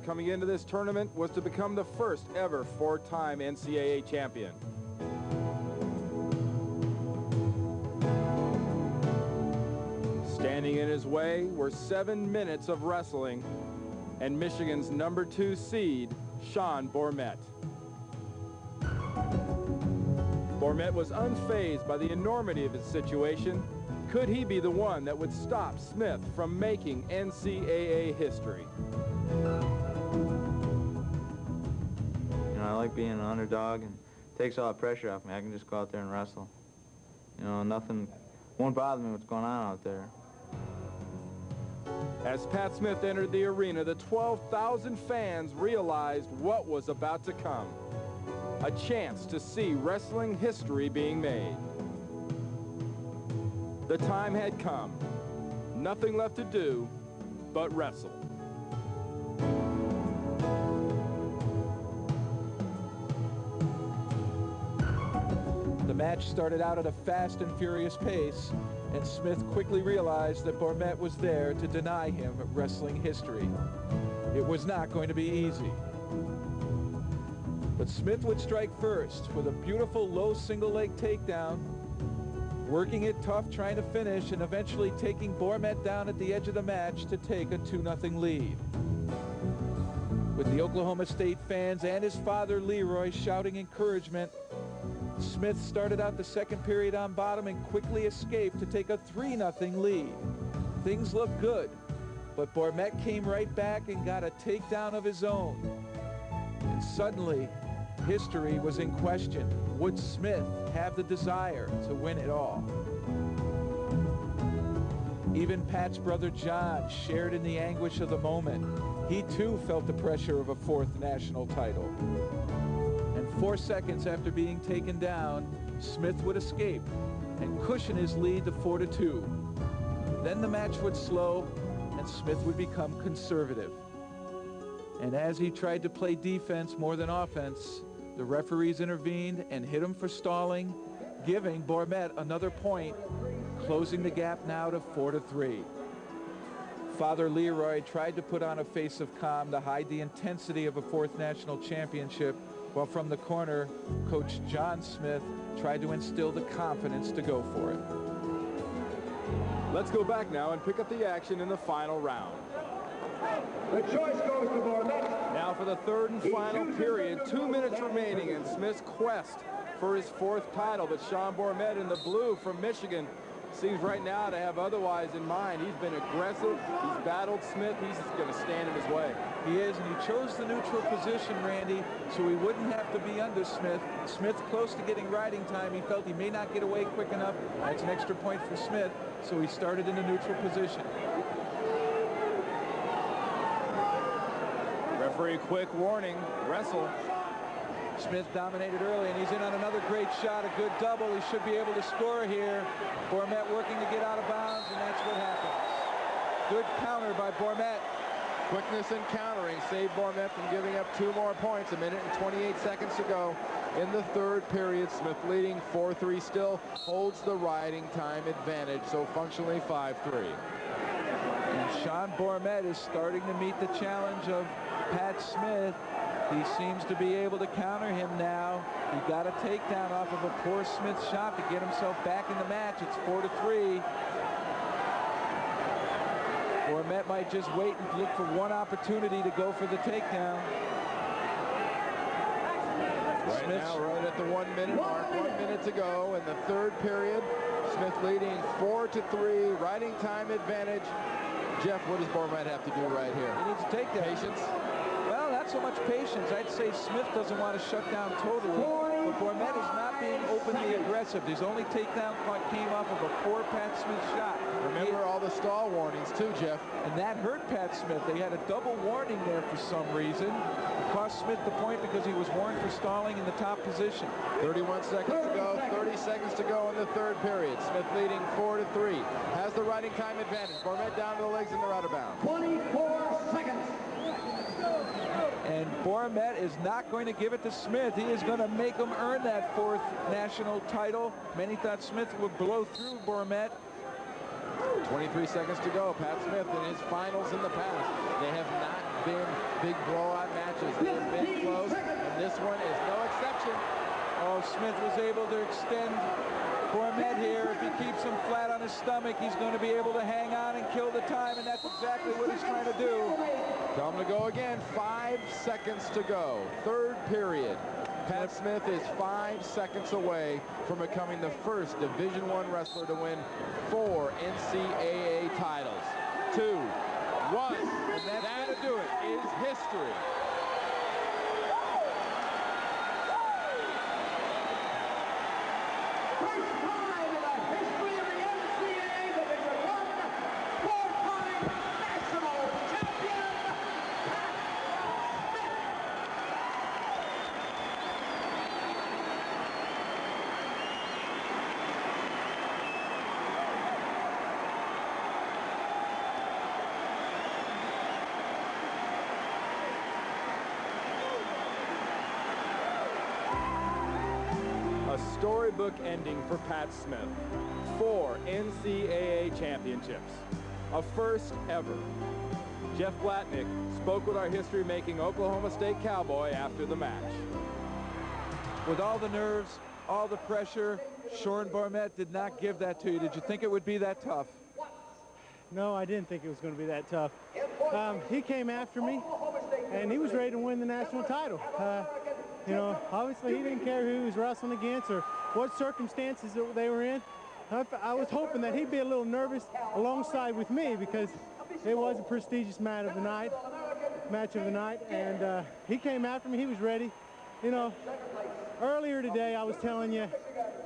Coming into this tournament was to become the first ever four-time NCAA champion. Standing in his way were 7 minutes of wrestling and Michigan's #2 seed, Sean Bormet. Bormet was unfazed by the enormity of his situation. Could he be the one that would stop Smith from making NCAA history? You know, I like being an underdog, and it takes all the pressure off me. I can just go out there and wrestle. You know, nothing won't bother me what's going on out there. As Pat Smith entered the arena, the 12,000 fans realized what was about to come. A chance to see wrestling history being made. The time had come. Nothing left to do but wrestle. The match started out at a fast and furious pace, and Smith quickly realized that Bormet was there to deny him wrestling history. It was not going to be easy. But Smith would strike first with a beautiful low single leg takedown, working it tough, trying to finish, and eventually taking Bormet down at the edge of the match to take a 2-0 lead. With the Oklahoma State fans and his father Leroy shouting encouragement, Smith started out the second period on bottom and quickly escaped to take a 3-0 lead. Things looked good, but Bormet came right back and got a takedown of his own. And suddenly, history was in question. Would Smith have the desire to win it all? Even Pat's brother John shared in the anguish of the moment. He too felt the pressure of a fourth national title. And 4 seconds after being taken down, Smith would escape and cushion his lead to 4-2. Then the match would slow and Smith would become conservative. And as he tried to play defense more than offense, the referees intervened and hit him for stalling, giving Bormet another point, closing the gap now to 4-3. Father Leroy tried to put on a face of calm to hide the intensity of a fourth national championship, while from the corner, Coach John Smith tried to instill the confidence to go for it. Let's go back now and pick up the action in the final round. The choice goes to Bormet. Now for the third and final period, 2 minutes remaining in Smith's quest for his fourth title. But Sean Bormet in the blue from Michigan seems right now to have otherwise in mind. He's been aggressive. He's battled Smith. He's just going to stand in his way. He is, and he chose the neutral position, Randy, so he wouldn't have to be under Smith. Smith close to getting riding time. He felt he may not get away quick enough. That's an extra point for Smith, so he started in a neutral position. Referee quick warning, wrestle. Smith dominated early, and he's in on another great shot, a good double. He should be able to score here. Bormet working to get out of bounds, and that's what happens. Good counter by Bormet. Quickness in countering saved Bormet from giving up 2 more points. 1 minute and 28 seconds to go in the third period. Smith leading 4-3 still, holds the riding time advantage, so functionally 5-3. And Sean Bormet is starting to meet the challenge of Pat Smith. He seems to be able to counter him now. He got a takedown off of a poor Smith shot to get himself back in the match. It's 4-3. Bormet might just wait and look for one opportunity to go for the takedown. Right now, right at the 1 minute mark, 1 minute to go in the third period. Smith leading 4-3, riding time advantage. Jeff, what does Bormet have to do right here? He needs to take that. Patience? Well, not so much patience. I'd say Smith doesn't want to shut down totally, but Bormet is not being openly aggressive. His only takedown came off of a poor Pat Smith shot. Remember all the stall warnings too, Jeff. And that hurt Pat Smith. They had a double warning there for some reason. It cost Smith the point because he was warned for stalling in the top position. 31 seconds to go, 30 seconds to go in the third period. Smith leading 4-3. Has the riding time advantage. Bormet down to the legs and they're out of bounds. 24 seconds. And Bormet is not going to give it to Smith. He is going to make him earn that fourth national title. Many thought Smith would blow through Bormet. 23 seconds to go. Pat Smith in his finals in the past. They have not been big blowout matches. They have been close, and this one is no exception. Oh, Smith was able to extend Bormet here. If he keeps him flat on his stomach, he's going to be able to hang on and kill the time, and that's exactly what he's trying to do. Tell him to go again. 5 seconds to go. Third period. Pat Smith is 5 seconds away from becoming the first Division I wrestler to win 4 NCAA titles. 2, 1, and that'll do it. Is history. First time in the history of the NCAA Division I, 4-time national champion, Pat Smith. A storybook ending for Pat Smith. 4 NCAA championships. A first ever. Jeff Blatnick spoke with our history-making Oklahoma State Cowboy after the match. With all the nerves, all the pressure, Sean Bormet did not give that to you. Did you think it would be that tough? No, I didn't think it was going to be that tough. He came after me, and he was ready to win the national title. You know, obviously he didn't care who he was wrestling against or what circumstances that they were in. I was hoping that he'd be a little nervous alongside with me because it was a prestigious match of the night, and he came after me. He was ready. You know, earlier today I was telling you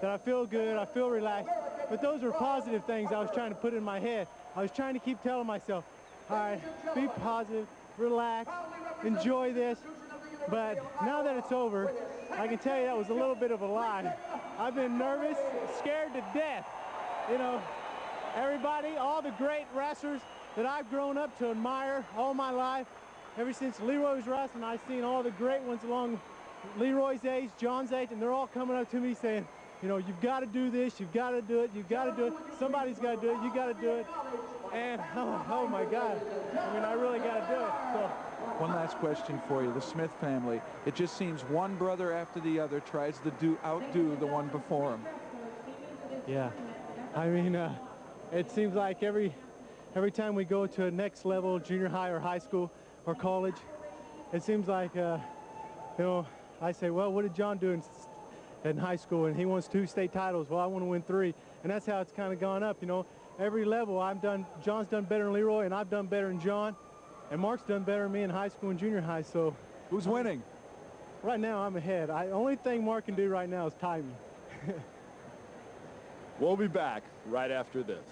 that I feel good, I feel relaxed, but those were positive things I was trying to put in my head. I was trying to keep telling myself, all right, be positive, relax, enjoy this. But now that it's over, I can tell you that was a little bit of a lie. I've been nervous, scared to death. You know, everybody, all the great wrestlers that I've grown up to admire all my life, ever since Leroy was wrestling, I've seen all the great ones along Leroy's age, John's age, and they're all coming up to me saying, you know, you've got to do this, you've got to do it, you've got to do it, somebody's got to do it, you got to do it. And, oh my God, I mean, I really got to do it. So. One last question for you. The Smith family, it just seems one brother after the other tries to outdo the one before him. Yeah, I mean, it seems like every time we go to a next level, junior high or high school or college, it seems like, you know, I say, well, what did John do in high school? And he wants 2 state titles. Well, I want to win 3. And that's how it's kind of gone up, you know. Every level, John's done better than Leroy, and I've done better than John. And Mark's done better than me in high school and junior high, so. Who's winning? Right now, I'm ahead. The only thing Mark can do right now is tie me. We'll be back right after this.